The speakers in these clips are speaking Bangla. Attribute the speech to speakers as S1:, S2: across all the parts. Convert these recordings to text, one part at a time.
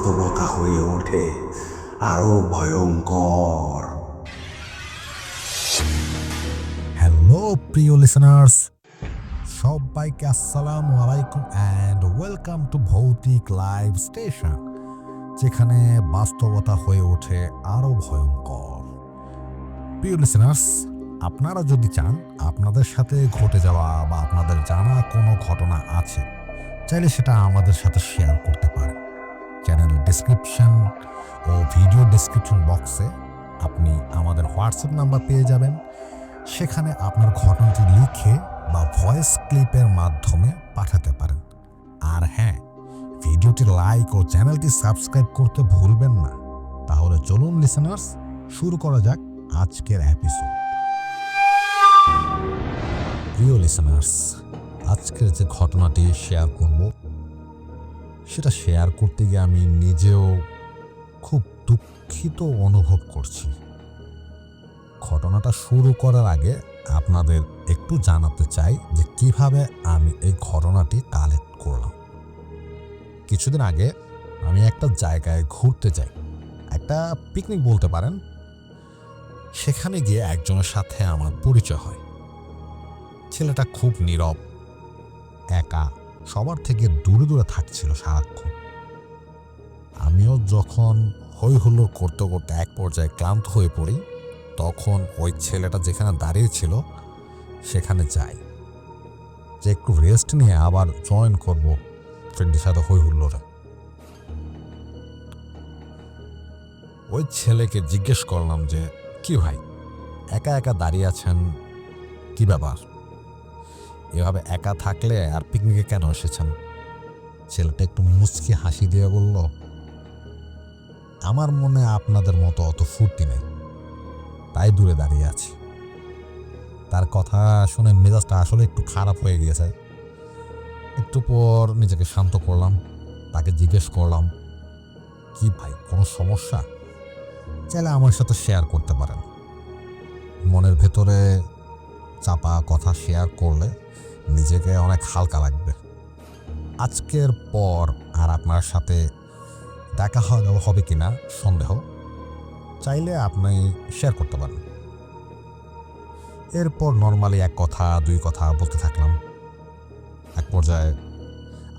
S1: বাস্তবতা হয়ে ওঠে আরো ভয়ঙ্কর।
S2: হ্যালো প্রিয় লিসেনার্স, সবাইকে আসসালামু আলাইকুম অ্যান্ড ওয়েলকাম টু ভৌতিক লাইভ স্টেশন, যেখানে বাস্তবতা হয়ে ওঠে আরো ভয়ঙ্কর। প্রিয় লিসেনার্স, আপনারা যদি চান আপনাদের সাথে ঘটে যাওয়া বা আপনাদের জানা কোনো ঘটনা আছে, চাইলে সেটা আমাদের সাথে শেয়ার করতে পারেন। চ্যানেল ডিসক্রিপশন ও ভিডিও ডিসক্রিপশন বক্সে আপনি আমাদের হোয়াটসঅ্যাপ নাম্বার পেয়ে যাবেন। সেখানে আপনার ঘটনাটি লিখে বা ভয়েস ক্লিপের মাধ্যমে পাঠাতে পারেন। আর হ্যাঁ, ভিডিওটি লাইক ও চ্যানেলটি সাবস্ক্রাইব করতে ভুলবেন না। তাহলে চলুন লিসেনার্স, শুরু করা যাক আজকের এপিসোড। প্রিয় লিসেনার্স, আজকের যে ঘটনাটি শেয়ার করব, সেটা শেয়ার করতে গিয়ে আমি নিজেও খুব দুঃখিত অনুভব করছি। ঘটনাটা শুরু করার আগে আপনাদের একটু জানাতে চাই যে কিভাবে আমি এই ঘটনাটি কালেক্ট করলাম। কিছুদিন আগে আমি একটা জায়গায় ঘুরতে যাই, একটা পিকনিক বলতে পারেন। সেখানে গিয়ে একজনের সাথে আমার পরিচয় হয়। ছেলেটা খুব নীরব, একা, সবার থেকে দূরে দূরে থাকছিল সারাক্ষণ। আমিও যখন হই হুল্লোড় করতে করতে এক পর্যায়ে ক্লান্ত হয়ে পড়ি, তখন ওই ছেলেটা যেখানে দাঁড়িয়ে ছিল সেখানে যাই, যে একটু রেস্ট নিয়ে আবার জয়েন করব ফ্রেন্ডের সাথে হই হুল্লোড়ে। ওই ছেলেকে জিজ্ঞেস করলাম যে, কি ভাই, একা একা দাঁড়িয়ে আছেন, কি ব্যাপার? এভাবে একা থাকলে আর পিকনিকে কেন এসেছেন? ছেলেটা একটু মুচকি হাসি দিয়ে বলল, আমার মনে আপনাদের মতো অত ফুর্তি নেই, তাই দূরে দাঁড়িয়ে আছি। তার কথা শুনে মেজাজটা আসলে একটু খারাপ হয়ে গিয়েছে। একটু পর নিজেকে শান্ত করলাম, তাকে জিজ্ঞেস করলাম, কি ভাই, কোনো সমস্যা? চাইলে আমার সাথে শেয়ার করতে পারেন। মনের ভেতরে চাপা কথা শেয়ার করলে নিজেকে অনেক হালকা লাগবে। আজকের পর আর আপনার সাথে দেখা হবে কিনা সন্দেহ, চাইলে আপনি শেয়ার করতে পারেন। এরপর নর্মালি এক কথা দুই কথা বলতে থাকলাম। এক পর্যায়ে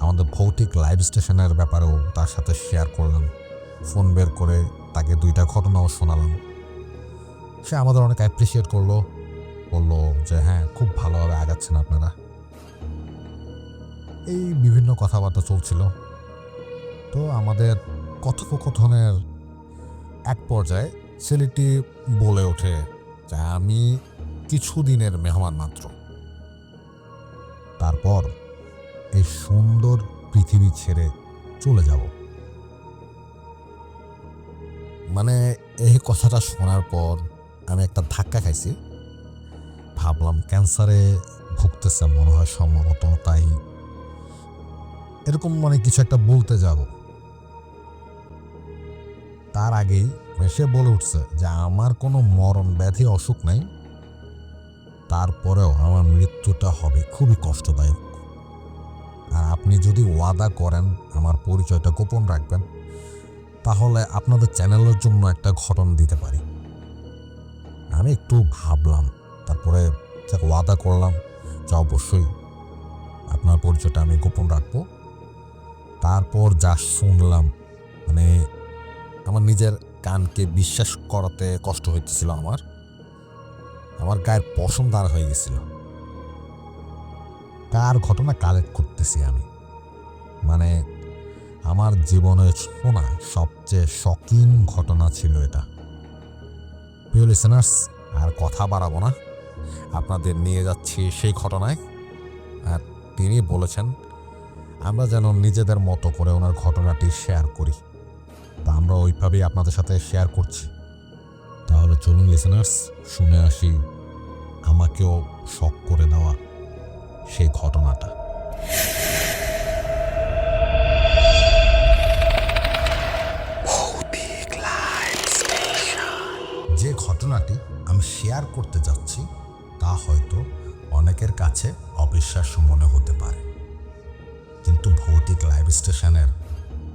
S2: আমাদের ভৌতিক লাইভ স্টেশনের ব্যাপারেও তার সাথে শেয়ার করলাম। ফোন বের করে তাকে দুইটা ঘটনাও শোনালাম। সে আমাদের অনেক অ্যাপ্রিসিয়েট করলো, বললো যে হ্যাঁ, খুব ভালোভাবে আগাচ্ছেন আপনারা। এই বিভিন্ন কথাবার্তা চলছিল। তো আমাদের কথোপকথনের এক পর্যায়ে ছেলেটি বলে ওঠে যে আমি কিছুদিনের মেহমান মাত্র, তারপর এই সুন্দর পৃথিবী ছেড়ে চলে যাব। মানে এই কথাটা শোনার পর আমি একটা ধাক্কা খাইছি। ভাবলাম ক্যান্সারে ভুগতেছে মনে হয় সম্ভবত, তাই এরকম কিছু একটা বলতে যাব। তার আগেই সে বলে উঠছে যে আমার কোনো মরণ ব্যাধি অসুখ নাই, তারপরেও আমার মৃত্যুটা হবে খুবই কষ্টদায়ক। আর আপনি যদি ওয়াদা করেন আমার পরিচয়টা গোপন রাখবেন, তাহলে আপনাদের চ্যানেলের জন্য একটা ঘটনা দিতে পারি। আমি একটু ভাবলাম, তারপরে ওয়াদা করলাম যে অবশ্যই আপনার পরিচয়টা আমি গোপন রাখবো। তারপর যা শুনলাম, আমার নিজের কানকে বিশ্বাস করাতে কষ্ট হইতেছিল। আমার গায়ের পশম দাঁড় হয়ে গেছিল। কার ঘটনা কালেক্ট করতেছি আমি? আমার জীবনের শোনা সবচেয়ে শকিং ঘটনা ছিল এটা। প্রিয় লিসেনার্স, আর কথা বাড়াবো না, আপনাদের নিয়ে যাচ্ছি সেই ঘটনায়। আর তিনি বলেছেন আমরা যেন নিজেদের মতো করে ওনার ঘটনাটি শেয়ার করি, তা আমরা ওইভাবেই আপনাদের সাথে শেয়ার করছি। তাহলে চলুন লিসেনার্স, শুনে আসি আমাকেও শক করে দেওয়া সেই ঘটনাটা। যে ঘটনাটি আমি শেয়ার করতে যাচ্ছি তা হয়তো অনেকের কাছে অবিশ্বাস্য মনে হতে পারে, কিন্তু ভৌতিক লাইভ স্টেশনের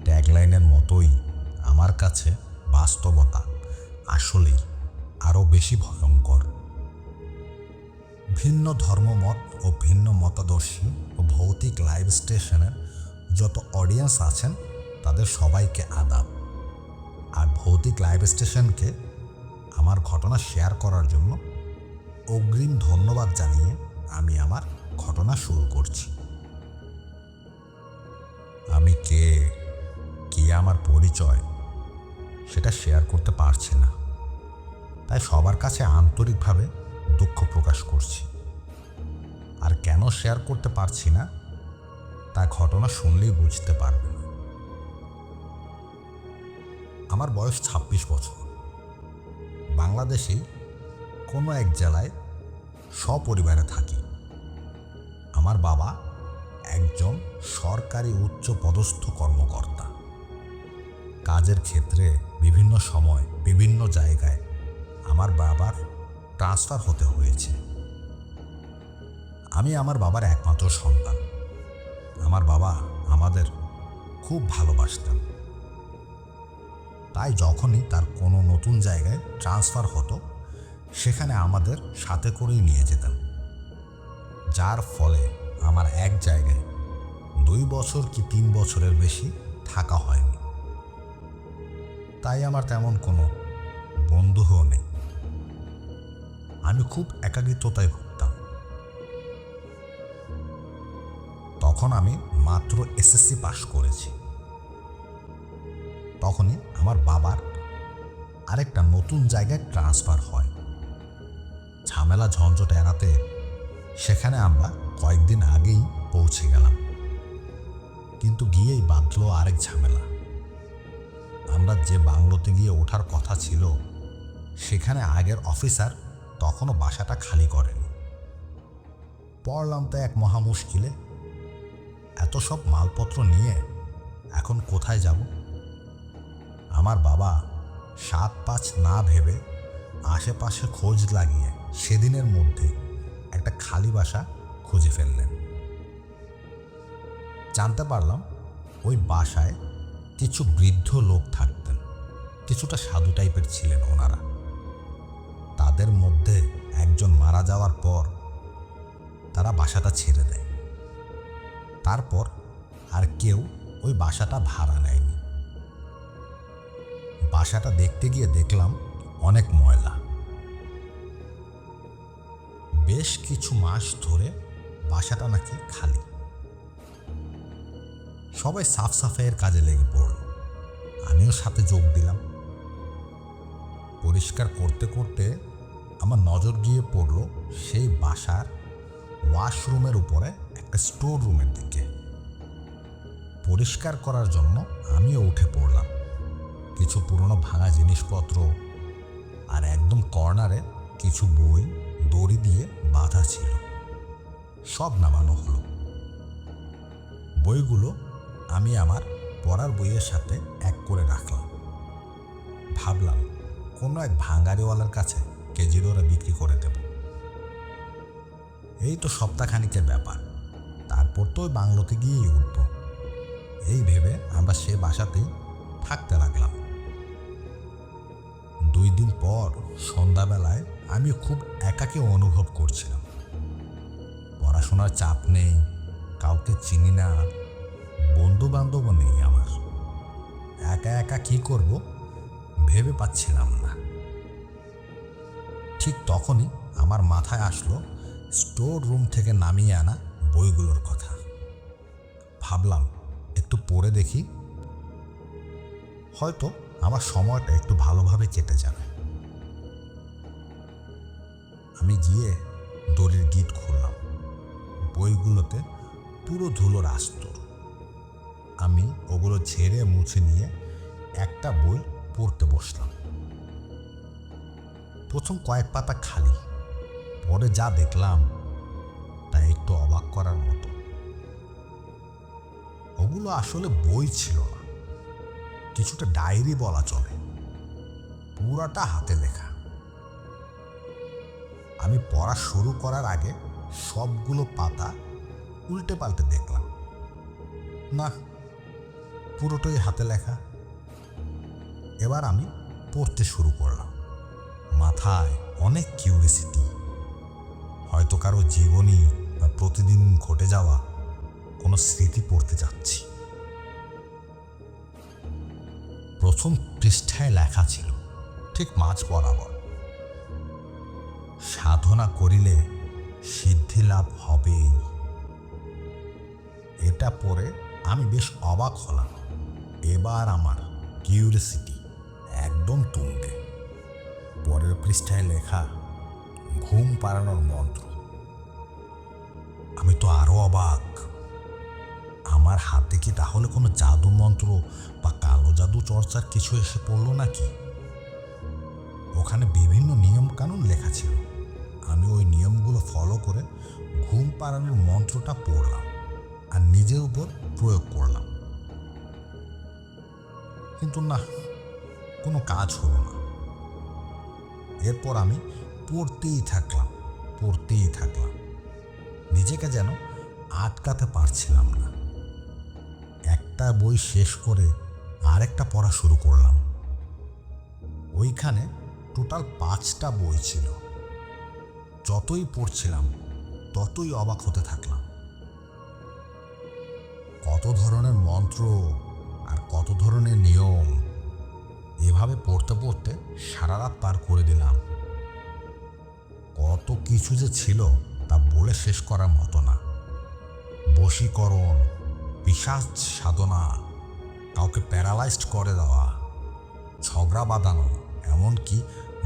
S2: ট্যাগলাইনের মতোই আমার কাছে বাস্তবতা আসলেই আরও বেশি ভয়ঙ্কর। ভিন্ন ধর্মমত ও ভিন্ন মতাদর্শী ও ভৌতিক লাইভ স্টেশনের যত অডিয়েন্স আছেন তাদের সবাইকে আদাব। আর ভৌতিক লাইভ স্টেশনকে আমার ঘটনা শেয়ার করার জন্য অগ্রিম ধন্যবাদ জানিয়ে আমি আমার ঘটনা শুরু করছি। আমি কে আমার পরিচয় সেটা শেয়ার করতে পারছি না, তাই সবার কাছে আন্তরিকভাবে দুঃখ প্রকাশ করছি। আর কেন শেয়ার করতে পারছি না তা ঘটনা শুনলেই বুঝতে পারবেন। আমার বয়স 26 বছর। বাংলাদেশেই কোনো এক জেলায় সপরিবারে থাকি। আমার বাবা একজন সরকারি উচ্চ পদস্থ কর্মকর্তা। কাজের ক্ষেত্রে বিভিন্ন সময় বিভিন্ন জায়গায় আমার বাবার ট্রান্সফার হতে হয়েছে। আমি আমার বাবার একমাত্র সন্তান। আমার বাবা আমাদের খুব ভালোবাসতেন, তাই যখনই তার কোনো নতুন জায়গায় ট্রান্সফার হতো সেখানে আমাদের সাথে করেই নিয়ে যেতেন, যার ফলে আমার এক জায়গায় 2 বছর কি 3 বছরের বেশি থাকা হয়নি। তাই আমার তেমন কোনো বন্ধুও নেই। আমি খুব একাকিত্বতায় ভুগতাম। তখন আমি মাত্র এসএসসি পাশ করেছি। তখনই আমার বাবার আরেকটা নতুন জায়গায় ট্রান্সফার হয়। ঝামেলা ঝঞ্ঝট এড়াতে সেখানে আমরা কয়েকদিন আগেই পৌঁছে গেলাম, কিন্তু গিয়েই বাঁধল আরেক ঝামেলা। আমরা যে বাংলোতে গিয়ে ওঠার কথা ছিল সেখানে আগের অফিসার তখনও বাসাটা খালি করেনি। পড়লাম তো এক মহা মুশকিলে। এত সব মালপত্র নিয়ে এখন কোথায় যাব? আমার বাবা 7-5 না ভেবে আশেপাশে খোঁজ লাগিয়ে সেদিনের মধ্যে একটা খালি বাসা খুঁজে ফেললেন। জানতে পারলাম ওই বাসায় কিছু বৃদ্ধ লোক থাকতেন। কিছুটা সাধু টাইপের ছিলেন ওনারা। তাদের মধ্যে একজন মারা যাওয়ার পর তারা বাসাটা ছেড়ে দেয়। তারপর আর কেউ ওই বাসাটা ভাড়া নেয়নি। বাসাটা দেখতে গিয়ে দেখলাম অনেক ময়লা। বেশ কিছু মাস ধরে বাসাটা নাকি খালি। সবাই সাফ সাফাইয়ের কাজে লেগে পড়ল, আমিও সাথে যোগ দিলাম। পরিষ্কার করতে করতে আমার নজর গিয়ে পড়ল সেই বাসার ওয়াশরুমের উপরে একটা স্টোর রুমের দিকে। পরিষ্কার করার জন্য আমিও উঠে পড়লাম। কিছু পুরনো ভাঙা জিনিসপত্র আর একদম কর্নারে কিছু বই দড়ি দিয়ে বাঁধা ছিল, সব নামানো হলো। বইগুলো আমি আমার পড়ার বইয়ের সাথে এক করে রাখলাম। ভাবলাম কোনো এক ভাঙাড়িওয়ালার কাছে কেজি দরে বিক্রি করে দেব। এই তো সপ্তাহখানিকের ব্যাপার, তারপর তো ওই বাংলোতে গিয়েই উঠব। এই ভেবে আমরা সে বাসাতেই থাকতে লাগলাম। 2 দিন পর সন্ধ্যাবেলায় আমি খুব একাকী অনুভব করছিলাম। পড়াশোনার চাপ নেই, কাউকে চিনি না, বন্ধু বান্ধবও নেই আমার। একা একা কি করব ভেবে পাচ্ছিলাম না। ঠিক তখনই আমার মাথায় আসলো স্টোর রুম থেকে নামিয়ে আনা বইগুলোর কথা। ভাবলাম একটু পড়ে দেখি, হয়তো আমার সময়টা একটু ভালোভাবে কেটে যাবে। আমি গিয়ে দড়ির গিট খুললাম। বইগুলোতে পুরো ধুলোর আস্তর। আমি ওগুলো ঝেড়ে মুছে নিয়ে একটা বই পড়তে বসলাম। প্রথম কয়েক পাতা খালি, পরে যা দেখলাম তা একটু অবাক করার মতো। ওগুলো আসলে বই ছিল না, কিছুটা ডায়েরি বলা চলে, পুরাটা হাতে লেখা। আমি পড়া শুরু করার আগে সবগুলো পাতা উল্টে পাল্টে দেখলাম। না, পুরোটাই হাতে লেখা। এবার আমি পড়তে শুরু করলাম। মাথায় অনেক কিউরিসিটি, হয়তো কারো জীবনী বা প্রতিদিন ঘটে যাওয়া কোনো স্মৃতি পড়তে যাচ্ছি। প্রথম পৃষ্ঠায় লেখা ছিল ঠিক মাঝ বরাবর, সাধনা করিলে সিদ্ধি লাভ হবেই। এটা পড়ে আমি বেশ অবাক হলাম। এবার আমার কিউরিসিটি একদম তুঙ্গে। পরের পৃষ্ঠায় লেখা ঘুম পাড়ানোর মন্ত্র। আমি তো আরো অবাক। আমার হাতে কি তাহলে কোনো জাদু মন্ত্র বা কালো জাদু চর্চার কিছু এসে পড়লো নাকি? ওখানে বিভিন্ন নিয়ম কানুন লেখা ছিল। আমি ওই নিয়মগুলো ফলো করে ঘুম পাড়ানোর মন্ত্রটা পড়লাম আর নিজের উপর প্রয়োগ করলাম। কিন্তু না, কোনো কাজ হলো না। এরপর আমি পড়তেই থাকলাম। নিজেকে যেন আটকাতে পারছিলাম না। একটা বই শেষ করে আরেকটা পড়া শুরু করলাম। ওইখানে টোটাল 5টা বই ছিল। যতই পড়ছিলাম ততই অবাক হতে থাকলাম। কত ধরনের মন্ত্র আর কত ধরনের নিয়ম, এভাবে পড়তে পড়তে সারা রাত পার করে দিলাম। কত কিছু যে ছিল তা বলে শেষ করার মতো না। বশীকরণ, পিশাচ সাধনা, কাউকে প্যারালাইজড করে দেওয়া, ঝগড়া বাঁধানো, এমনকি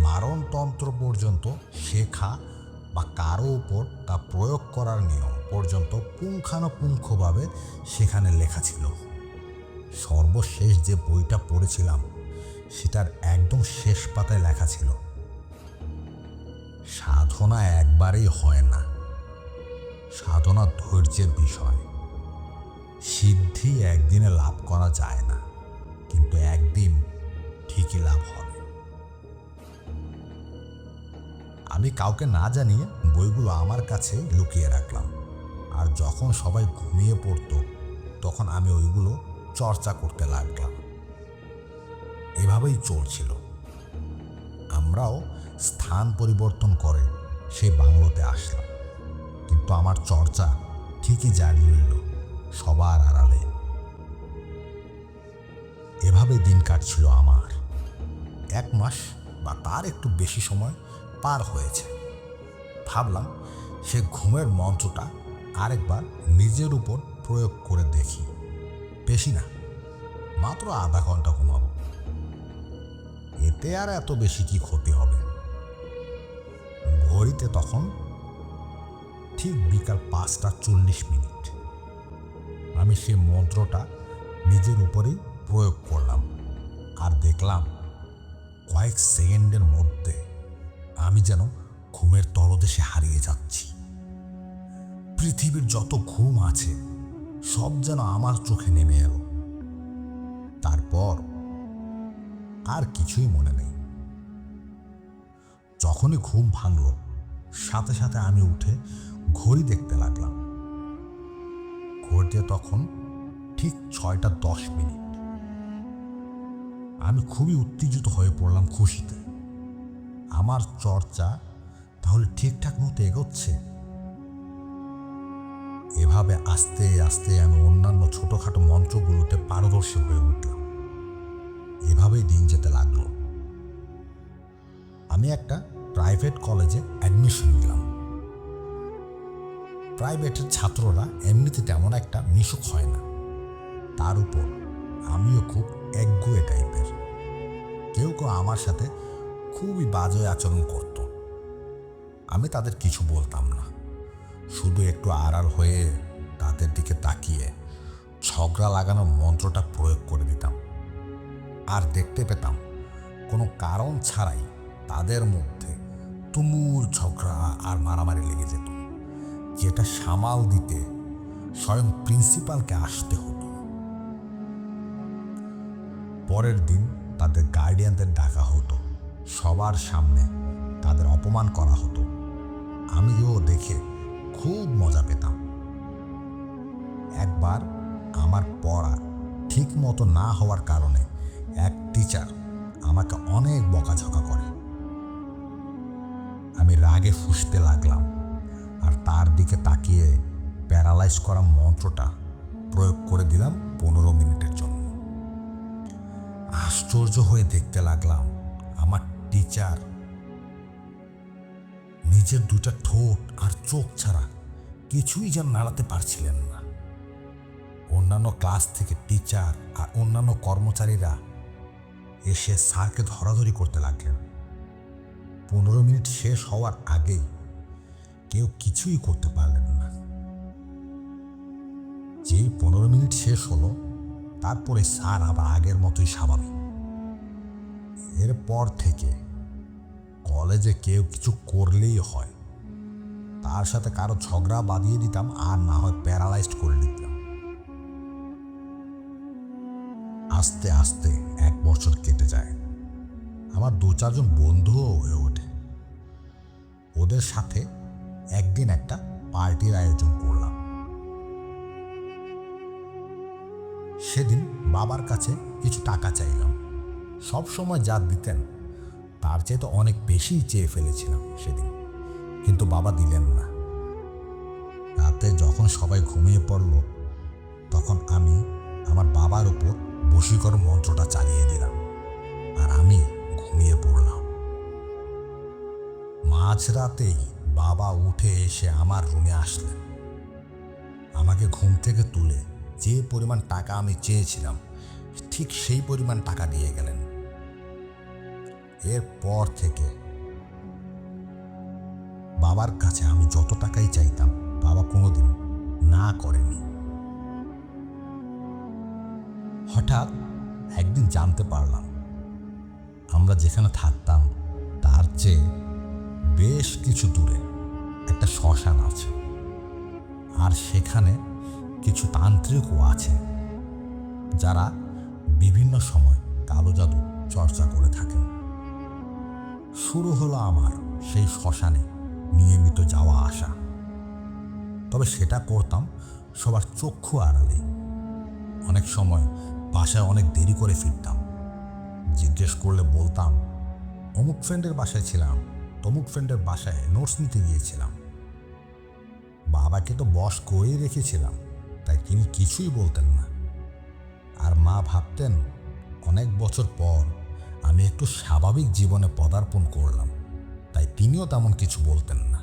S2: মারণতন্ত্র পর্যন্ত শেখা বা কারো উপর তা প্রয়োগ করার নিয়ম পর্যন্ত পুঙ্খানুপুঙ্খভাবে সেখানে লেখা ছিল। সর্বশেষ যে বইটা পড়েছিলাম সেটার একদম শেষ পাতায় লেখা ছিল, সাধনা একবারেই হয় না, সাধনা ধৈর্যের বিষয়। সিদ্ধি একদিনে লাভ করা যায় না, কিন্তু একদিন ঠিকই লাভ হবে। আমি কাউকে না জানিয়ে বইগুলো আমার কাছে লুকিয়ে রাখলাম, আর যখন সবাই ঘুমিয়ে পড়তো তখন আমি ওইগুলো চর্চা করতে লাগলাম। এভাবেই চলছিল। আমরাও স্থান পরিবর্তন করে সেই বাংলোতে আসলাম, কিন্তু আমার চর্চা ঠিকই জারি রইল সবার আড়ালে। এভাবে দিন কাটছিল আমার। 1 মাস বা তার একটু বেশি সময় পার হয়েছে। ভাবলাম সে ঘুমের মন্ত্রটা আরেকবার নিজের উপর প্রয়োগ করে দেখি। বেশি না, মাত্র আধা ঘন্টা ঘুমাবো, এতে আর এত বেশি কি ক্ষতি হবে। ঘড়িতে তখন ঠিক বিকাল 5:40। আমি সেই মন্ত্রটা নিজের উপরেই প্রয়োগ করলাম, আর দেখলাম কয়েক সেকেন্ডের মধ্যে আমি যেন ঘুমের তলদেশে হারিয়ে যাচ্ছি। পৃথিবীর যত ঘুম আছে সব যেন আমার চোখে নেমে এলো। তারপর আর কিছুই মনে নেই। যখনই ঘুম ভাঙল, সাথে সাথে আমি উঠে ঘড়ি দেখতে লাগলাম। ঘড়িতে তখন ঠিক 6:10। আমি খুবই উত্তেজিত হয়ে পড়লাম খুশিতে। আমার চর্চা তাহলে ঠিকঠাক মতো এগোচ্ছে। এভাবে আস্তে আস্তে আমি অন্যান্য ছোটখাটো মন্ত্রগুলোতে পারদর্শী হয়ে উঠলাম। এভাবেই দিন যেতে লাগলো। আমি একটা প্রাইভেট কলেজে অ্যাডমিশন নিলাম। প্রাইভেটের ছাত্ররা এমনিতে তেমন একটা মিশুক হয় না, তার উপর আমিও খুব একগুঁয়ে টাইপের। কেউ কেউ আমার সাথে খুবই বাজে আচরণ করত। আমি তাদের কিছু বলতাম না, শুধু একটু আড়াল হয়ে তাদের দিকে তাকিয়ে ঝগড়া লাগানোর মন্ত্রটা প্রয়োগ করে দিতাম। আর দেখতে পেতাম কোনো কারণ ছাড়াই তাদের মধ্যে তুমুল ঝগড়া আর মারামারি লেগে যেত, যেটা সামাল দিতে স্বয়ং প্রিন্সিপালকে আসতে হতো। পরের দিন তাদের গার্ডিয়ানদের ডাকা হতো, সবার সামনে তাদের অপমান করা হতো। আমিও দেখে খুব মজা পেতাম। একবার আমার পড়া ঠিক মতো না হওয়ার কারণে এক টিচার আমাকে অনেক বকাঝকা করে। আমি রাগে ফুঁসতে লাগলাম আর তার দিকে তাকিয়ে প্যারালাইজ করা মন্ত্রটা প্রয়োগ করে দিলাম 15 মিনিটের জন্য। আশ্চর্য হয়ে দেখতে লাগলাম আমার টিচার নিজের দুটা ঠোঁট আর চোখ ছাড়া কিছুই যেন নাড়াতে পারছিলেন না। অন্যান্য ক্লাস থেকে টিচার আর অন্যান্য কর্মচারীরা এসে স্যারকে ধরাধরি করতে লাগলেন। 15 মিনিট শেষ হওয়ার আগেই কেউ কিছুই করতে পারলেন না। যেই 15 মিনিট শেষ হলো, তারপরে স্যার আবার আগের মতোই স্বাভাবিক। এরপর থেকে কলেজে কেউ কিছু করলেই হয় তার সাথে কারো ঝগড়া বাঁধিয়ে দিতাম, আর না হয় প্যারালাইজড করে দিতাম। আস্তে আস্তে 1 বছর কেটে যায়। আমার 2-4 জন বন্ধুও হয়ে ওঠে। ওদের সাথে একদিন একটা পার্টির আয়োজন করলাম। সেদিন বাবার কাছে কিছু টাকা চাইলাম। সব সময় যা দিতেন তার চেয়ে তো অনেক বেশি চেয়ে ফেলেছিলাম সেদিন, কিন্তু বাবা দিলেন না। রাতে যখন সবাই ঘুমিয়ে পড়ল, তখন আমি আমার বাবার উপর বশীকরণ মন্ত্রটা চালিয়ে দিলাম আর আমি ঘুমিয়ে পড়লাম। মাঝরাতেই বাবা উঠে এসে আমার রুমে আসলেন। আমাকে ঘুম থেকে তুলে যে পরিমাণ টাকা আমি চেয়েছিলাম ঠিক সেই পরিমাণ টাকা দিয়ে গেলেন। এরপর থেকে বাবার কাছে আমি যত টাকাই চাইতাম বাবা কোনোদিন না করেনি। হঠাৎ একদিন জানতে পারলাম আমরা যেখানে থাকতাম তার চেয়ে বেশ কিছু দূরে একটা শ্মশান আছে, আর সেখানে কিছু তান্ত্রিকও আছে যারা বিভিন্ন সময় কালো জাদু চর্চা করে থাকেন। শুরু হলো আমার সেই শ্মশানে নিয়মিত যাওয়া আসা। তবে সেটা করতাম সবার চক্ষু আড়ালে। অনেক সময় বাসায় অনেক দেরি করে ফিরতাম। জিজ্ঞেস করলে বলতাম অমুক ফ্রেন্ডের বাসায় ছিলাম, তমুক ফ্রেন্ডের বাসায় নোটস নিতে গিয়েছিলাম। বাবাকে তো বশ করেই রেখেছিলাম, তাই তিনি কিছুই বলতেন না। আর মা ভাবতেন অনেক বছর পর আমি একটু স্বাভাবিক জীবনে পদার্পণ করলাম, তাই তিনিও তেমন কিছু বলতেন না।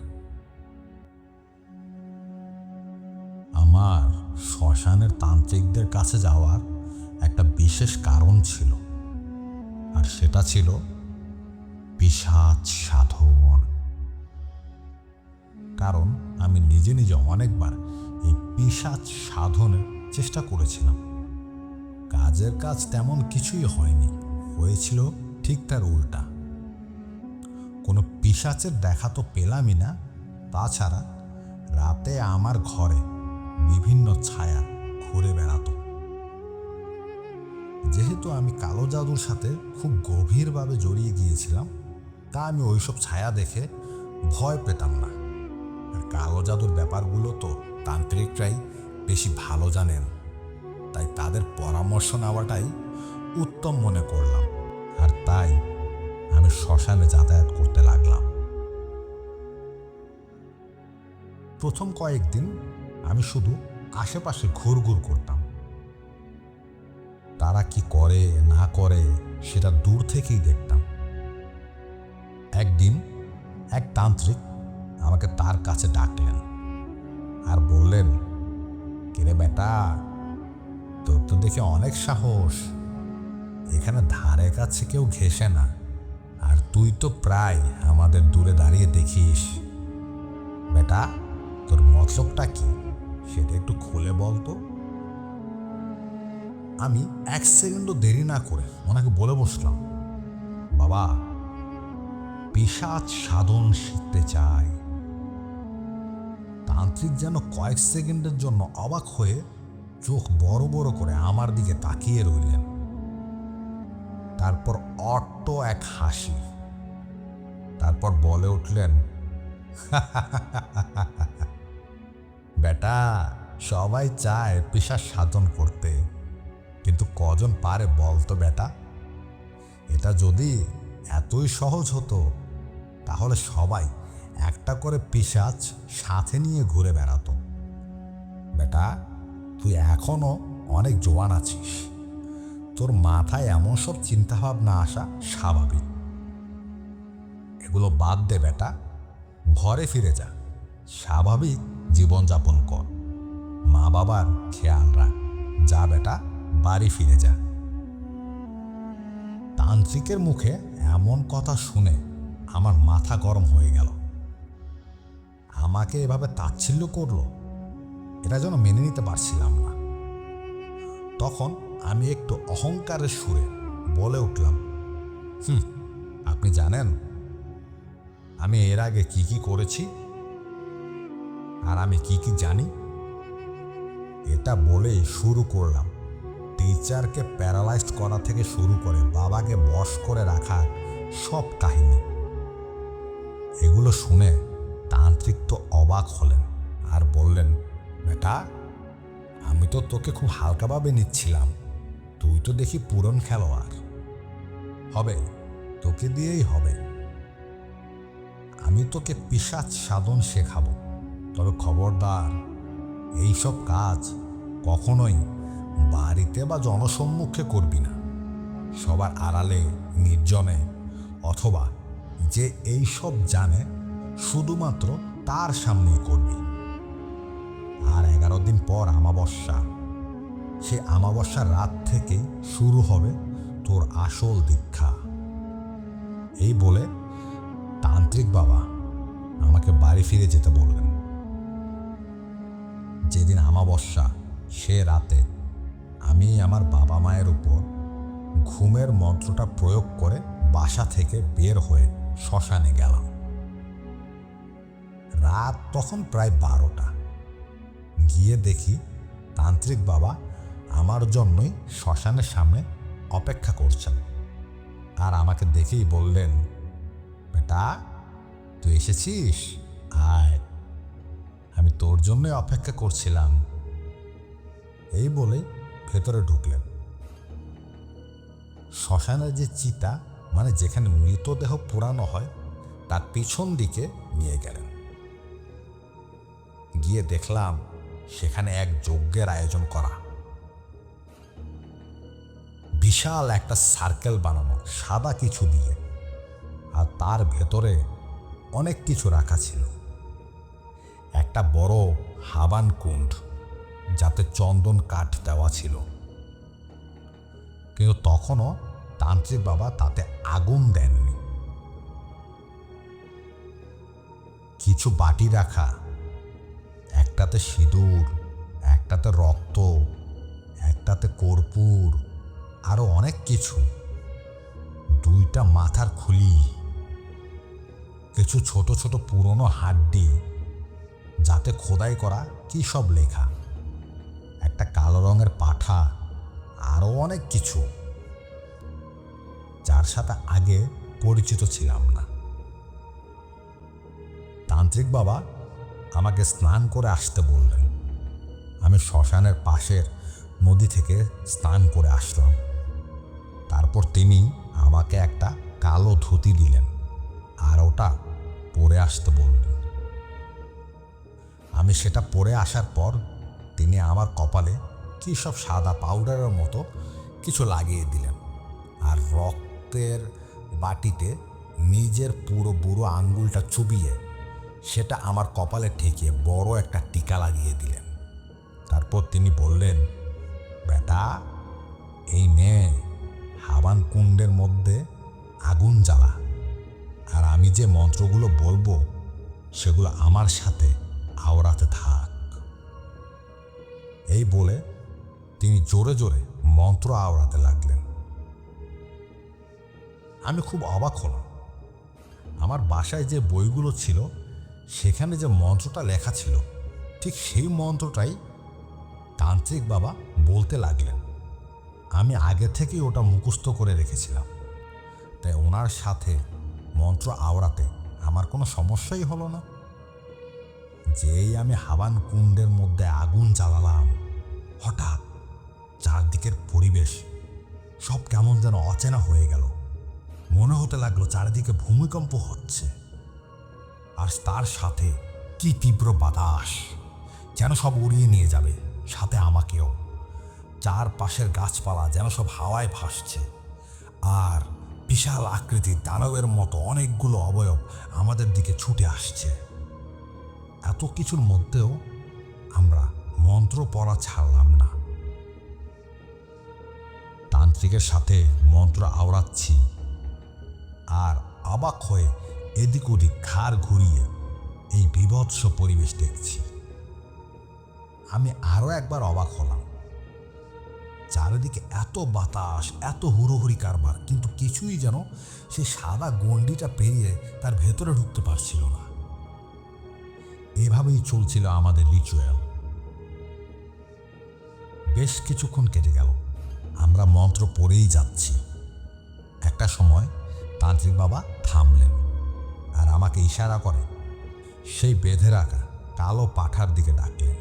S2: আমার শ্মশানের তান্ত্রিকদের কাছে যাওয়ার একটা বিশেষ কারণ ছিল, আর সেটা ছিল পিশাচ সাধন। কারণ আমি নিজে নিজে অনেকবার এই পিশাচ সাধনের চেষ্টা করেছিলাম। কাজের কাজ তেমন কিছুই হয়নি, হয়েছিল ঠিক তার উল্টা। কোনো পিশাচের দেখা তো পেলামই না। তাছাড়া রাতে আমার ঘরে বিভিন্ন ছায়া ঘুরে বেড়াতো। যেহেতু আমি কালো জাদুর সাথে খুব গভীরভাবে জড়িয়ে গিয়েছিলাম, তা আমি ওইসব ছায়া দেখে ভয় পেতাম না। আর কালো জাদুর ব্যাপারগুলো তো তান্ত্রিকরাই বেশি ভালো জানেন, তাই তাদের পরামর্শ নেওয়াটাই উত্তম মনে করলাম। আর তাই আমি শ্মশানে যাতায়াত করতে লাগলাম। প্রথম কয়েকদিন আমি শুধু আশেপাশে ঘুরঘুর করতাম। তারা কি করে না করে সেটা দূর থেকেই দেখতাম। একদিন এক তান্ত্রিক আমাকে তার কাছে ডাকলেন আর বললেন, কিরে বেটা, তোর তো দেখে অনেক সাহস, এখানে ধারে কাছে কেউ ঘেঁষে না, আর তুই তো প্রায় আমাদের দূরে দাঁড়িয়ে দেখিস। বেটা, তোর মতলবটা কি সেটা একটু খুলে বলতো। আমি 1 সেকেন্ডও দেরি না করে ওনাকে বলে বসলাম, বাবা, পিশাচ সাধন শিখতে চাই। তান্ত্রিক যেন কয়েক সেকেন্ডের জন্য অবাক হয়ে চোখ বড় বড় করে আমার দিকে তাকিয়ে রইলেন। তারপর অট্ট এক হাসি। তারপর বলে উঠলেন, বেটা, সবাই চায় পিশাচ সাধন করতে, কিন্তু কজন পারে বলতো বেটা? এটা যদি এতই সহজ হতো তাহলে সবাই একটা করে পিশাচ সাথে নিয়ে ঘুরে বেড়াতো। বেটা, তুই এখনো অনেক জোয়ান আছিস, তোর মাথায় এমন সব চিন্তাভাবনা আসা স্বাভাবিক। এগুলো বাদ দে বেটা, ঘরে ফিরে যা, স্বাভাবিক জীবনযাপন কর, মা বাবার খেয়াল রাখ। যা বেটা, বাড়ি ফিরে যা। তান্ত্রিকের মুখে এমন কথা শুনে আমার মাথা গরম হয়ে গেল। আমাকে এভাবে তাচ্ছিল্য করলো, এটা যেন মেনে নিতে পারছিলাম না। তখন আমি একটু অহংকারের সুরে বলে উঠলাম, আপনি জানেন আমি এর আগে কি কি করেছি আর আমি কি কি জানি? এটা বলেই শুরু করলাম টিচারকে প্যারালাইজড করা থেকে শুরু করে বাবাকে বশ করে রাখা সব কাহিনী। এগুলো শুনে তান্ত্রিক তো অবাক হলেন আর বললেন, বেটা, আমি তো তোকে খুব হালকাভাবে নিচ্ছিলাম, তুই তো দেখি পুরন খেলোয়াড়, হবে, তোকে দিয়েই হবে। আমি তোকে পিশাচ সাধন শেখাবো, তবে খবরদার এইসব কাজ কখনোই বাড়িতে বা জনসম্মুখে করবি না। সবার আড়ালে, নির্জনে, অথবা যে এইসব জানে শুধুমাত্র তার সামনেই করবি। আর 11 দিন পর আমাবস্যা, সে আমাবস্যার রাত থেকেই শুরু হবে তোর আসল দীক্ষা। এই বলে তান্ত্রিক বাবা আমাকে বাড়ি ফিরে যেতে বললেন। যেদিন আমাবস্যা সে রাতে আমি আমার বাবা মায়ের উপর ঘুমের মন্ত্রটা প্রয়োগ করে বাসা থেকে বের হয়ে শ্মশানে গেলাম। রাত তখন প্রায় 12টা। গিয়ে দেখি তান্ত্রিক বাবা আমার জন্যই শ্মশানের সামনে অপেক্ষা করছেন। আর আমাকে দেখেই বললেন, বেটা, তুই এসেছিস, আয়, আমি তোর জন্যই অপেক্ষা করছিলাম। এই বলে ভেতরে ঢুকলেন। শ্মশানের যে চিতা, মানে যেখানে মৃতদেহ পোড়ানো হয়, তার পিছন দিকে নিয়ে গেলেন। গিয়ে দেখলাম সেখানে এক যজ্ঞের আয়োজন করা। বিশাল একটা সার্কেল বানানো সাদা কিছু দিয়ে, আর তার ভেতরে অনেক কিছু রাখা ছিল। একটা বড় হাবান কুণ্ড, যাতে চন্দন কাঠ দেওয়া ছিল, কিন্তু তখনও তান্ত্রিক বাবা তাতে আগুন দেননি। কিছু বাটি রাখা, একটাতে সিঁদুর, একটাতে রক্ত, একটাতে কর্পূর, আরো অনেক কিছু। 2টা মাথার খুলি, কিছু ছোট ছোট পুরনো হাড্ডি, যাতে খোদাই করা কি সব লেখা, একটা কালো রঙের পাঠা, আরো অনেক কিছু, যার সাথে আগে পরিচিত ছিলাম না। তান্ত্রিক বাবা আমাকে স্নান করে আসতে বললেন। আমি শ্মশানের পাশের নদী থেকে স্নান করে আসলাম। তারপর তিনি আমাকে একটা কালো ধুতি দিলেন আর ওটা পরে আসতে বললেন। আমি সেটা পরে আসার পর তিনি আমার কপালে কী সব সাদা পাউডারের মতো কিছু লাগিয়ে দিলেন, আর রক্তের বাটিতে নিজের পুরো বুড়ো আঙ্গুলটা চুবিয়ে সেটা আমার কপালে ঠেকিয়ে বড় একটা টিকা লাগিয়ে দিলেন। তারপর তিনি বললেন, বেটা, এই নে হাবান কুণ্ডের মধ্যে আগুন জ্বালা, আর আমি যে মন্ত্রগুলো বলবো সেগুলো আমার সাথে আওড়াতে থাক। এই বলে তিনি জোরে জোরে মন্ত্র আওড়াতে লাগলেন। আমি খুব অবাক হলাম। আমার বাসায় যে বইগুলো ছিল সেখানে যে মন্ত্রটা লেখা ছিল, ঠিক সেই মন্ত্রটাই তান্ত্রিক বাবা বলতে লাগলেন। আমি আগে থেকেই ওটা মুখস্থ করে রেখেছিলাম, তাই ওনার সাথে মন্ত্র আওড়াতে আমার কোনো সমস্যাই হলো না। যেই আমি হাবান কুণ্ডের মধ্যে আগুন জ্বালালাম, হঠাৎ চারদিকের পরিবেশ সব কেমন যেন অচেনা হয়ে গেল। মনে হতে লাগলো চারিদিকে ভূমিকম্প হচ্ছে, আর তার সাথে কি তীব্র বাতাস, যেন সব উড়িয়ে নিয়ে যাবে, সাথে আমাকেও। চারপাশের গাছপালা যেন সব হাওয়ায় ভাসছে, আর বিশাল আকৃতির দানবের মতো অনেকগুলো অবয়ব আমাদের দিকে ছুটে আসছে। এত কিছুর মধ্যেও আমরা মন্ত্র পড়া ছাড়লাম না। তান্ত্রিকের সাথে মন্ত্র আওড়াচ্ছি, আর অবাক হয়ে এদিক ওদিক ঘাড় ঘুরিয়ে এই বীভৎস পরিবেশ দেখছি। আমি আরো একবার অবাক হলাম। চারিদিকে এত বাতাস, এত হুড়োহুড়ি কারবার, কিন্তু কিছুই যেন সে সাদা গণ্ডিটা পেরিয়ে তার ভেতরে ঢুকতে পারছিল না। এভাবেই চলছিল আমাদের রিচুয়াল। বেশ কিছুক্ষণ কেটে গেল, আমরা মন্ত্র পড়েই যাচ্ছি। একটা সময় তান্ত্রিক বাবা থামলেন আর আমাকে ইশারা করে সেই বেঁধে রাখা কালো পাঠার দিকে ডাকলেন।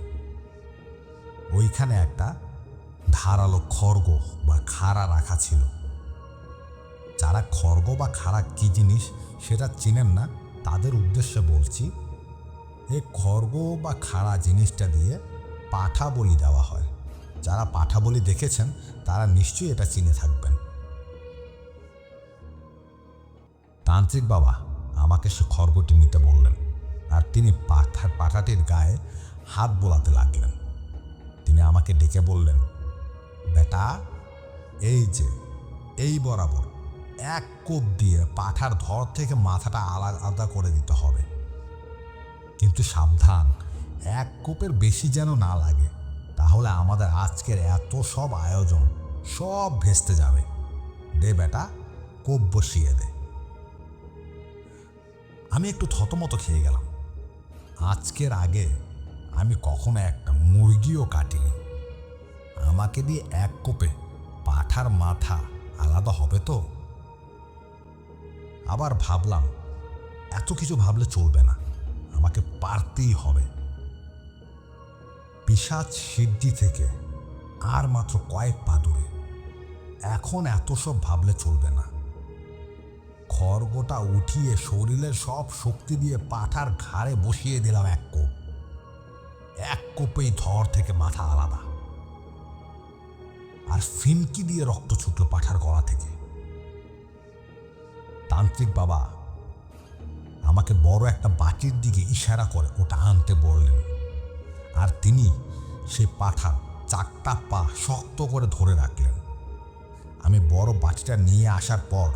S2: ওইখানে একটা ধারালো খড়গ বা খাড়া রাখা ছিল। যারা খড়গ বা খাড়া কি জিনিস সেটা চিনেন না, তাদের উদ্দেশ্যে বলছি, এই খড়গ বা খাড়া জিনিসটা দিয়ে পাঠা বলি দেওয়া হয়। যারা পাঠা বলি দেখেছেন তারা নিশ্চয়ই এটা চিনে থাকবেন। তান্ত্রিক বাবা আমাকে সে খড়গটি নিতে বললেন, আর তিনি পাঠাটির গায়ে হাত বোলাতে লাগলেন। তিনি আমাকে ডেকে বললেন, বেটা, এই যে এই বরাবর এক কোপ দিয়ে পাঠার ধর থেকে মাথাটা আলাদা করে দিতে হবে, কিন্তু সাবধান, এক কোপের বেশি যেন না লাগে, তাহলে আমাদের আজকের এত সব আয়োজন সব ভেস্তে যাবে। দে বেটা, কোপ বসিয়ে দে। আমি একটু থতমত খেয়ে গেলাম। আজকের আগে আমি কখনো একটা মুরগিও কাটিনি। আমাকে দিয়ে এক কোপে পাঠার মাথা আলাদা হবে তো? আবার ভাবলাম, এত কিছু ভাবলে চলবে না, আমাকে পারতেই হবে। পিশাচ সিদ্ধি থেকে আর মাত্র কয়েক পা দূরে। এখন এত সব ভাবলে চলবে না। খড়গটা উঠিয়ে শরীরের সব শক্তি দিয়ে পাঠার ঘাড়ে বসিয়ে দিলাম এক কোপ। এক কোপেই ধর থেকে মাথা আলাদা, আর ফিনকি দিয়ে রক্ত ছুটল পাঠার গলা থেকে। তান্ত্রিক বাবা আমাকে বড় একটা বাটির দিকে ইশারা করে ওটা আনতে বললেন, আর তিনি সেই পাঠার চারটা পা শক্ত করে ধরে রাখলেন। আমি বড় বাটিটা নিয়ে আসার পর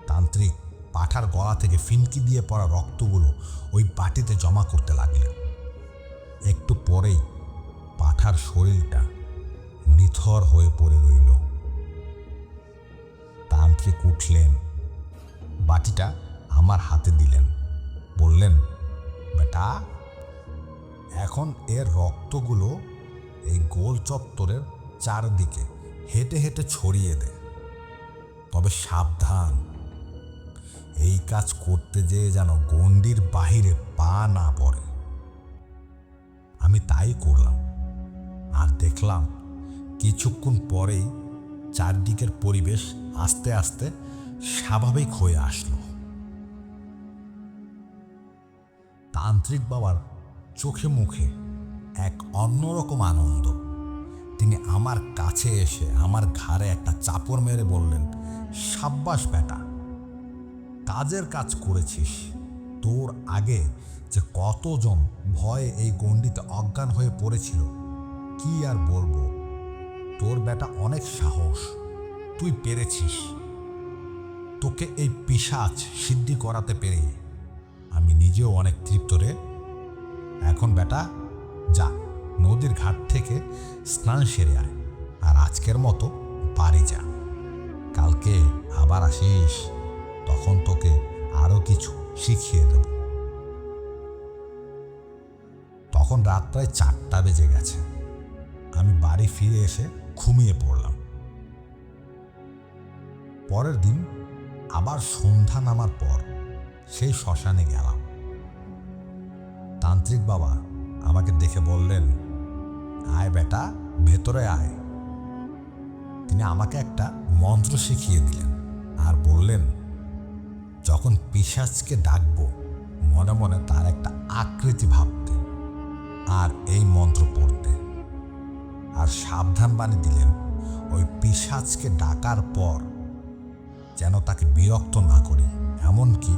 S2: তান্ত্রিক পাঠার গলা থেকে ফিনকি দিয়ে পড়া রক্তগুলো ওই বাটিতে জমা করতে লাগলেন। একটু পরেই পাঠার শরীরটা নিথর হয়ে পড়ে রইল। তান্ত্রিক উঠলেন, বাটিটা আমার হাতে দিলেন, বললেন, বেটা, এখন এর রক্তগুলো এই গোল চত্বরের চারদিকে হেঁটে হেঁটে ছড়িয়ে দে। তবে সাবধান, এই কাজ করতে যেয়ে যেন গণ্ডির বাহিরে পা না পড়ে। আমি তাই করলাম, আর দেখলাম কিছুক্ষণ পরেই চারদিকের পরিবেশ আস্তে আস্তে স্বাভাবিক হয়ে আসলো। তান্ত্রিক বাবার চোখে মুখে এক অন্যরকম আনন্দ। তিনি আমার কাছে এসে আমার ঘাড়ে একটা চাপড় মেরে বললেন, সাব্বাস বেটা, কাজের কাজ করেছিস। তোর আগে যে কতজন ভয়ে এই গণ্ডিতে অজ্ঞান হয়ে পড়েছিল, কি আর বলবো। তোর বেটা অনেক সাহস, তুই পেরেছিস। তোকে এই পিশাচ সিদ্ধি করাতে পেরে আমি নিজেও অনেক তৃপ্ত রে। এখন বেটা যা, নদীর ঘাট থেকে স্নান সেরে আয়, আর আজকের মতো বাড়ি যা। কালকে আবার আসিস, তখন তোকে আরো কিছু শিখিয়ে দেব। তখন রাত প্রায় 4টা বেজে গেছে। আমি বাড়ি ফিরে এসে ঘুমিয়ে পড়লাম। পরের দিন আবার সন্ধ্যা নামার পর সেই শ্মশানে গেলাম। তান্ত্রিক বাবা আমাকে দেখে বললেন, আয় বেটা, ভেতরে আয়। তিনি আমাকে একটা মন্ত্র শিখিয়ে দিলেন আর বললেন, যখন পিশাচকে ডাকবো মনে মনে তার একটা আকৃতি ভাবতে আর এই মন্ত্র পড়তে। আর সাবধান বাণী দিলেন, ওই পিশাচকে ডাকার পর যেন তাকে বিরক্ত না করি, এমনকি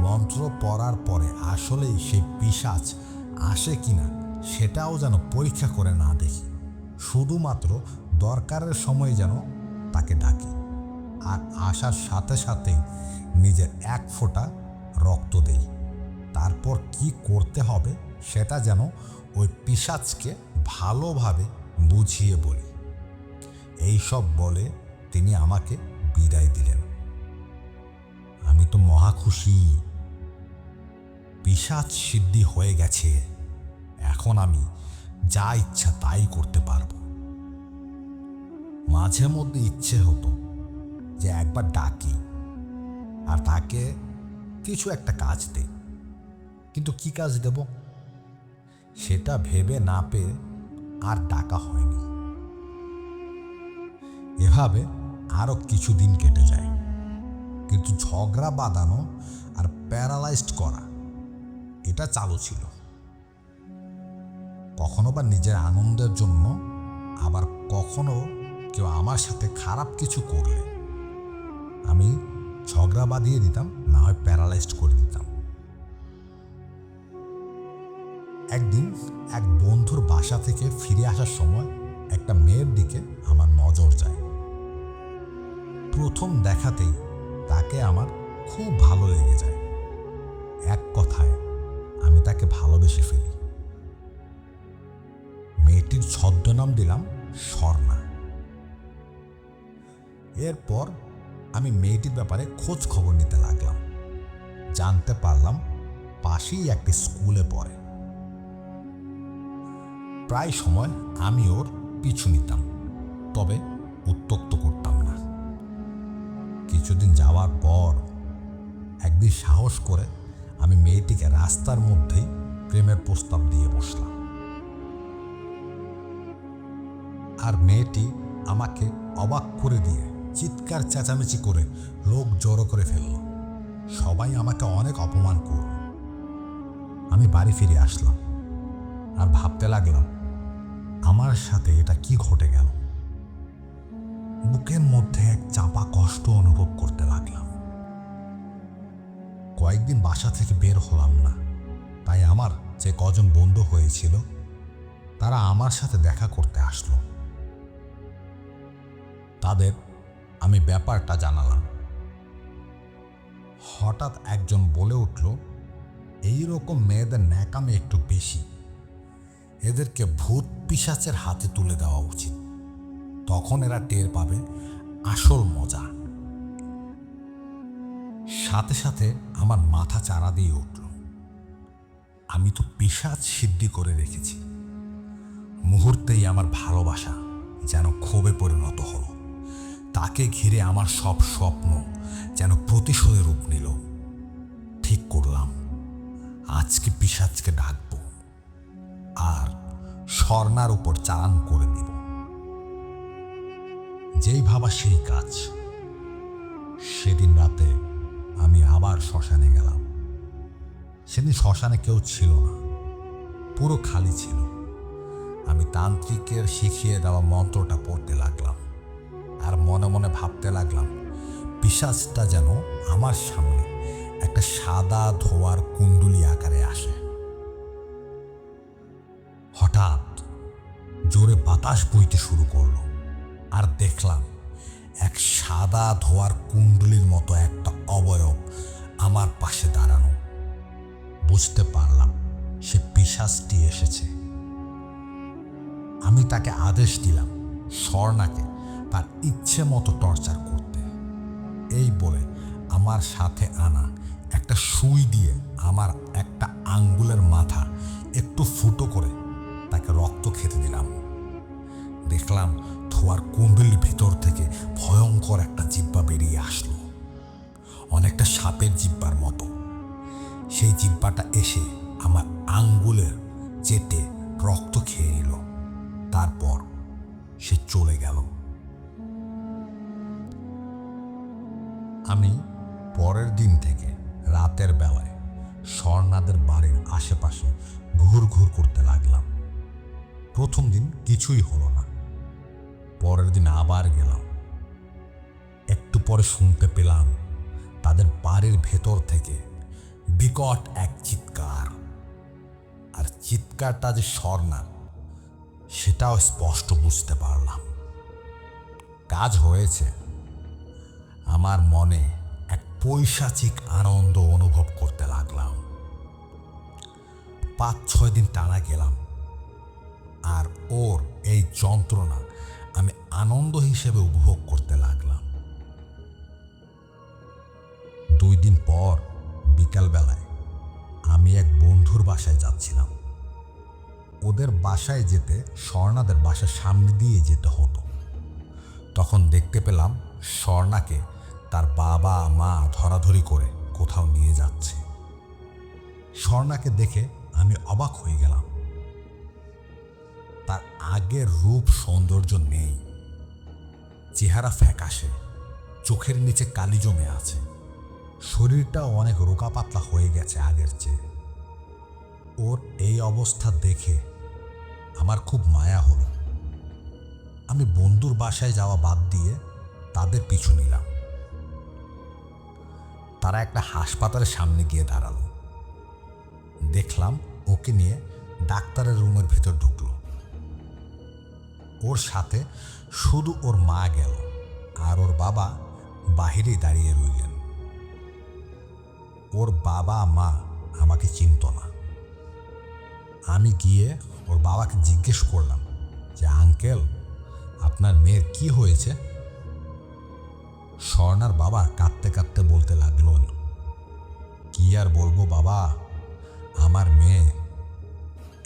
S2: মন্ত্র পড়ার পরে আসলেই সেই পিশাচ আসে কিনা সেটাও যেন পরীক্ষা করে না দেখি, শুধুমাত্র দরকারের সময় যেন তাকে ডাকি আর আসার সাথে সাথেই নিজের এক ফোঁটা রক্ত দেই। তারপর কি করতে হবে সেটা যেন ওই পিশাচকে ভালোভাবে বুঝিয়ে বলি। এইসব বলে তিনি আমাকে বিদায় দিলেন। আমি তো মহা খুশি, পিশাচ সিদ্ধি হয়ে গেছে। এখন আমি যা ইচ্ছা তাই করতে পারবো। মাঝে মধ্যে ইচ্ছে হতো যে একবার ডাকি আর তাকে কিছু একটা কাজ দেই, কিন্তু কি কাজ দেব সেটা ভেবে না পেয়ে আর ডাকা হয়নি। এভাবে আরো কিছুদিন কেটে যায়, কিন্তু ঝগড়া বাঁধানো আর প্যারালাইজড করা এটা চালু ছিল। কখনো বা নিজের আনন্দের জন্য, আবার কখনো কেউ আমার সাথে খারাপ কিছু করলে আমি ঝগড়া বাঁধিয়ে দিতাম, না হয় প্যারালাইজড করে দিতাম। একদিন এক বন্ধুর বাসা থেকে ফিরে আসার সময় একটা মেয়ের দিকে আমার নজর যায়। প্রথম দেখাতেই তাকে আমার খুব ভালো লেগে যায়। এক কথায় আমি তাকে ভালোবেসে ফেলি। মেয়েটির ছদ্মনাম দিলাম স্বর্ণা। এরপর আমি মেয়েটির ব্যাপারে খোঁজ খবর নিতে লাগলাম। জানতে পারলাম পাশেই একটি স্কুলে পড়ে। প্রায় সময় আমি ওর পিছু নিতাম, তবে উত্ত্যক্ত করতাম না। কিছুদিন যাওয়ার পর একদিন সাহস করে আমি মেয়েটিকে রাস্তার মধ্যেই প্রেমের প্রস্তাব দিয়ে বসলাম। আর মেয়েটি আমাকে অবাক করে দিয়ে চিৎকার চেঁচামেচি করে লোক জড়ো করে ফেলল। সবাই আমাকে অনেক অপমান করল। আমি বাড়ি ফিরে আসলাম আর ভাবতে লাগলাম আমার সাথে এটা কি ঘটে গেল। বুকের মধ্যে এক চাপা কষ্ট অনুভব করতে লাগলাম। কয়েকদিন বাসা থেকে বের হলাম না, তাই আমার যে কজন বন্ধু হয়েছিল তারা আমার সাথে দেখা করতে আসলো। তাদের আমি ব্যাপারটা জানালাম। হঠাৎ একজন বলে উঠল, এইরকম মেয়েদের ন্যাকামে একটু বেশি, এদেরকে ভূত পিশাচের হাতে তুলে দেওয়া উচিত, তখন এরা টের পাবে আসল মজা। সাথে সাথে আমার মাথা চাড়া দিয়ে উঠল। আমি তো পিশাচ সিদ্ধি করে রেখেছি। মুহূর্তেই আমার ভালোবাসা যেন ক্ষোভে পরিণত হলো। তাকে ঘিরে আমার সব স্বপ্ন যেন প্রতিশোধের রূপ নিল। ঠিক করলাম আজকে পিশাচকে ডাকবো আর স্বর্ণার উপর চালান করে দিব। যেই ভাবা সেই কাজ। সেদিন রাতে আমি আবার শ্মশানে গেলাম। সেদিন শ্মশানে কেউ ছিল না, পুরো খালি ছিল। আমি তান্ত্রিকের শিখিয়ে দেওয়া মন্ত্রটা পড়তে লাগলাম আর মনে মনে ভাবতে লাগলাম পিশাচটা যেন আমার সামনে একটা সাদা ধোয়ার কুণ্ডলী আকারে আসে। হঠাৎ জোরে বাতাস বইতে শুরু করলো আর দেখলাম এক সাদা ধোয়ার কুণ্ডলীর মতো একটা অবয়ব আমার পাশে দাঁড়ানো। বুঝতে পারলাম সে পিশাচটি এসেছে। আমি তাকে আদেশ দিলাম স্বর্ণাকে তার ইচ্ছে মতো টর্চার করতে। এই বলে আমার সাথে আনা একটা সুই দিয়ে আমার একটা আঙ্গুলের মাথা একটু ফুটো করে তাকে রক্ত খেতে দিলাম। দেখলাম ধোয়ার কুণ্ডলীর ভিতর থেকে ভয়ঙ্কর একটা জিহ্বা বেরিয়ে আসলো, অনেকটা সাপের জিহ্বার মতো। সেই জিহ্বাটা এসে আমার আঙ্গুলের চেটে রক্ত খেয়ে নিল। তারপর সে চলে গেল। আমি পরের দিন থেকে রাতের বেলায় স্বর্ণাদের বাড়ির আশেপাশে ঘুরঘুর করতে লাগলাম। প্রথম দিন কিছুই হলো না। পরের দিন আবার গেলাম। একটু পরে শুনতে পেলাম তাদের বাড়ির ভেতর থেকে বিকট এক চিৎকার। আর চিৎকারটা যে স্বর্ণার সেটাও স্পষ্ট বুঝতে পারলাম। কাজ হয়েছে। আমার মনে এক পৈশাচিক আনন্দ অনুভব করতে লাগলাম। 5-6 দিন টানা গেলাম, আর ওর এই যন্ত্রণা আমি আনন্দ হিসেবে উপভোগ করতে লাগলাম। 2 দিন পর বিকালবেলায় আমি এক বন্ধুর বাসায় যাচ্ছিলাম। ওদের বাসায় যেতে স্বর্ণাদের বাসার সামনে দিয়ে যেতে হতো। তখন দেখতে পেলাম স্বর্ণাকে তার বাবা মা ধরাধরি করে কোথাও নিয়ে যাচ্ছে। স্বর্ণাকে দেখে আমি অবাক হয়ে গেলাম। তার আগের রূপ সৌন্দর্য নেই। চেহারা ফ্যাকাশে, চোখের নিচে কালি জমে আছে। শরীরটাও অনেক রোগা পাতলা হয়ে গেছে আগের চেয়ে। ওর এই অবস্থা দেখে আমার খুব মায়া হলো। আমি বন্ধুর বাসায় যাওয়া বাদ দিয়ে তাদের পিছু নিলাম। তারা একটা হাসপাতালের সামনে গিয়ে দাঁড়ালো। দেখলাম ওকে নিয়ে ডাক্তারের রুমের ভিতর ঢুকলো। ওর সাথে শুধু ওর মা গেল, আর ওর বাবা বাহিরেই দাঁড়িয়ে রইলেন। ওর বাবা মা আমাকে চিনত না। আমি গিয়ে ওর বাবাকে জিজ্ঞেস করলাম যে, আঙ্কেল, আপনার মেয়ের কি হয়েছে? স্বর্ণার বাবা কাঁদতে কাঁদতে বলতে লাগলো, কি আর বলবো বাবা, আমার মেয়ে,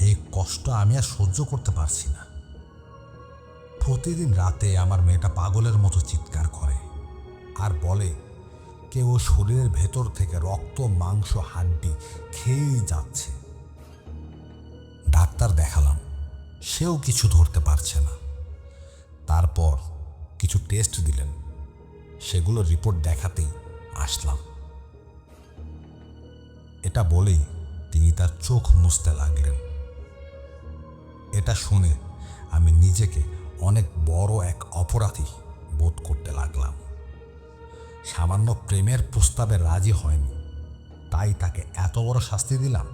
S2: এই কষ্ট আমি আর সহ্য করতে পারছি না। প্রতিদিন রাতে আমার মেয়েটা পাগলের মতো চিৎকার করে আর বলে কেউ শরীরের ভেতর থেকে রক্ত মাংস হাড্ডি খেয়েই যাচ্ছে। ডাক্তার দেখালাম, সেও কিছু ধরতে পারছে না। তারপর কিছু টেস্ট দিলেন, সেগুলোর রিপোর্ট দেখাতেই আসলাম। এটা বলেই তিনি তার চোখ মুছতে লাগলেন। এটা শুনে আমি নিজেকে অনেক বড় এক অপরাধী বোধ করতে লাগলাম। সামান্য প্রেমের প্রস্তাবে রাজি হয়নি, তাই তাকে এত বড় শাস্তি দিলাম।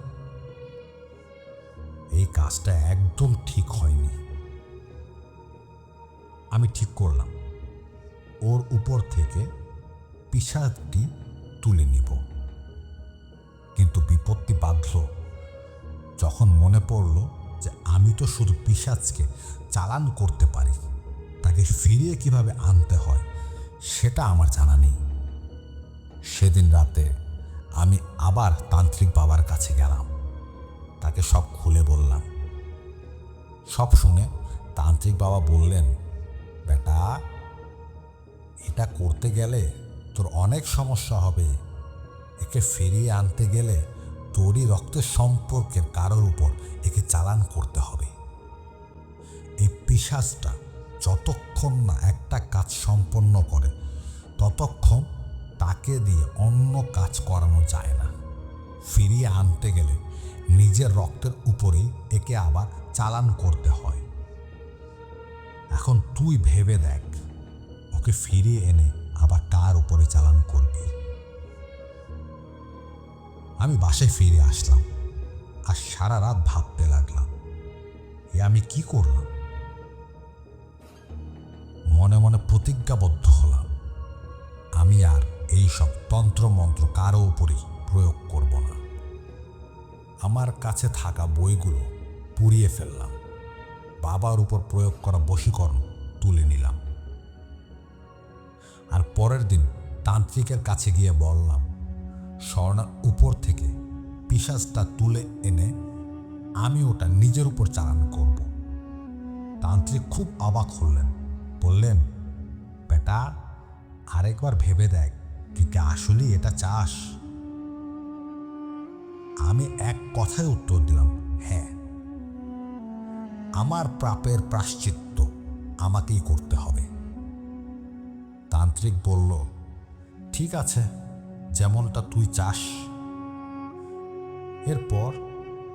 S2: এই কাজটা একদম ঠিক হয়নি। আমি ঠিক করলাম ওর উপর থেকে পিশাচটি তুলে নিব। কিন্তু বিপত্তি বাঁধল যখন মনে পড়ল যে আমি তো শুধু পিশাচকে চালান করতে পারি, তাকে ফিরিয়ে কিভাবে আনতে হয় সেটা আমার জানা নেই। সেদিন রাতে আমি আবার তান্ত্রিক বাবার কাছে গেলাম। তাকে সব খুলে বললাম। সব শুনে তান্ত্রিক বাবা বললেন, বেটা, এটা করতে গেলে তোর অনেক সমস্যা হবে। একে ফিরিয়ে আনতে গেলে তোরই রক্তের সম্পর্কের কারোর উপর একে চালান করতে হবে। এই পিশাচটা যতক্ষণ না একটা কাজ সম্পন্ন করে ততক্ষণ তাকে দিয়ে অন্য কাজ করানো যায় না। ফিরিয়ে আনতে গেলে নিজের রক্তের উপরেই একে আবার চালান করতে হয়। এখন তুই ভেবে দেখ, ওকে ফিরিয়ে এনে আবার কার উপরে চালান করবি? আমি বাসায় ফিরে আসলাম আর সারা রাত ভাবতে লাগলাম, এ আমি কি করলাম? মনে মনে প্রতিজ্ঞাবদ্ধ হলাম, আমি আর এই সব তন্ত্রমন্ত্র কারো উপরেই প্রয়োগ করব না। আমার কাছে থাকা বইগুলো পুড়িয়ে ফেললাম। বাবার উপর প্রয়োগ করা বশীকরণ তুলে নিলাম। আর পরের দিন তান্ত্রিকের কাছে গিয়ে বললাম, স্বর্ণার উপর থেকে পিশাচটা তুলে এনে আমি ওটা নিজের উপর চালান করব। তান্ত্রিক খুব অবাক হলেন, বললেন, বেটা, আরেকবার ভেবে দেখ, তুই কি আসলেই এটা চাস? আমি এক কথায় উত্তর দিলাম, হ্যাঁ, আমার পাপের প্রায়শ্চিত্ত আমাকেই করতে হবে। তান্ত্রিক বলল, ঠিক আছে, যেমনটা তুই চাস। এরপর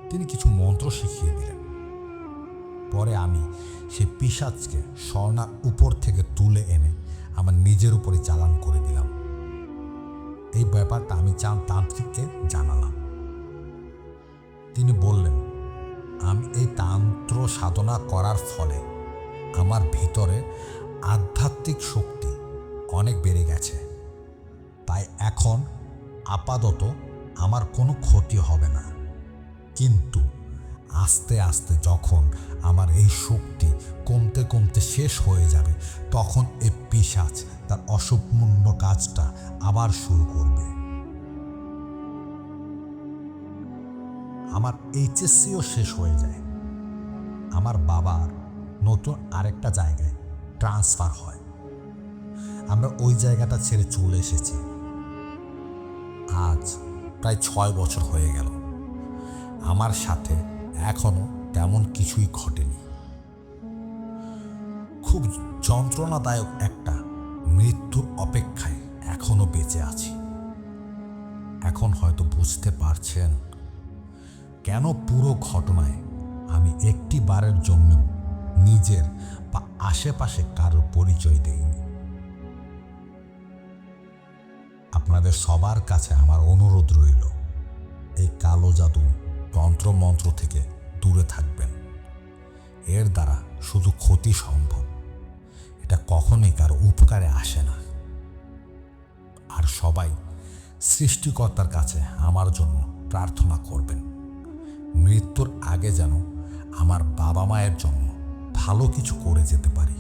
S2: তিনি কিছু মন্ত্র শিখিয়ে দিলেন। পরে আমি সেই পিশাচকে স্বর্ণার উপর থেকে তুলে এনে আমার নিজের উপরে চালান করে দিলাম। এই ব্যাপারটা আমি তান্ত্রিককে জানালাম। তিনি বললেন, আমি এই তন্ত্র সাধনা করার ফলে আমার ভিতরে আধ্যাত্মিক শক্তি অনেক বেড়ে গেছে, তাই এখন আপাতত আমার কোনো ক্ষতি হবে না। কিন্তু আস্তে আস্তে যখন আমার এই শক্তি কমতে কমতে শেষ হয়ে যাবে, তখন এই পিশাচ তার অসম্পূর্ণ কাজটা আবার শুরু করবে। আমার এইচএসসিও শেষ হয়ে যায়। আমার বাবার নতুন আরেকটা জায়গায় ট্রান্সফার হয়। আমরা ওই জায়গাটা ছেড়ে চলে এসেছি। আজ প্রায় 6 বছর হয়ে গেল। আমার সাথে এখনো তেমন কিছুই ঘটেনি। খুব যন্ত্রণাদায়ক একটা মৃত্যুর অপেক্ষায় এখনো বেঁচে আছি। এখন হয়তো বুঝতে পারছেন কেন পুরো ঘটনায় আমি একটি বারের জন্য নিজের বা আশেপাশে কারোর পরিচয় দেইনি। আপনাদের সবার কাছে আমার অনুরোধ রইল, এই কালো জাদু তন্ত্রমন্ত্র থেকে দূরে থাকবেন। এর দ্বারা শুধু ক্ষতি সম্ভব, এটা কখনোই কারো উপকারে আসে না। আর সবাই সৃষ্টিকর্তার কাছে আমার জন্য প্রার্থনা করবেন, মৃত্যুর আগে যেন আমার বাবা মায়ের জন্য ভালো কিছু করে যেতে পারি।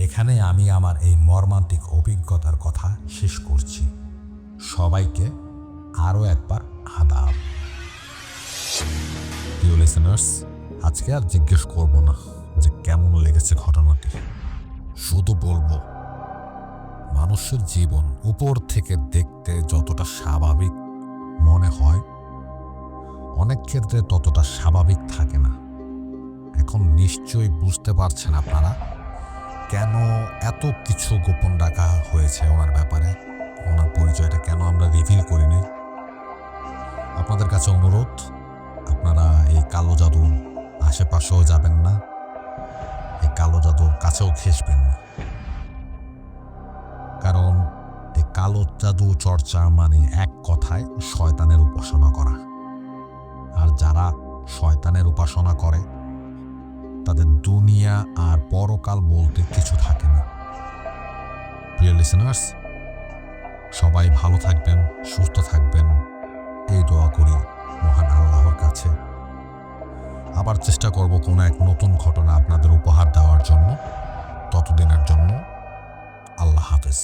S2: এখানে আমি আমার এই মর্মান্তিক অভিজ্ঞতার কথা শেষ করছি। সবাইকে আরও একবার আদাব। প্রিয় লিসেনার্স, আজকে আর জিজ্ঞেস করব না যে কেমন লেগেছে ঘটনাটি, শুধু বলবো মানুষের জীবন উপর থেকে দেখতে যতটা স্বাভাবিক মনে হয়, অনেক ক্ষেত্রে ততটা স্বাভাবিক থাকে না। এখন নিশ্চয়ই বুঝতে পারছেন আপনারা কেন এত কিছু গোপন রাখা হয়েছে ওনার ব্যাপারে, ওনার পরিচয়টা কেন আমরা রিভিল করি নাই। আপনাদের কাছে অনুরোধ, আপনারা এই কালো জাদুর আশেপাশেও যাবেন না, এই কালো জাদুর কাছেও ঘেঁষবেন না। কারণ এই কালো জাদু চর্চা মানে এক কথায় শয়তানের উপাসনা করা। আর যারা শয়তানের উপাসনা করে তাদের দুনিয়া আর পরকাল বলতে কিছু থাকে না। প্রিয় লিসেনার্স, সবাই ভালো থাকবেন, সুস্থ থাকবেন, এই দোয়া করি মহান আল্লাহর কাছে। আবার চেষ্টা করব কোনো এক নতুন ঘটনা আপনাদের উপহার দেওয়ার জন্য। ততদিনের জন্য আল্লাহ হাফেজ।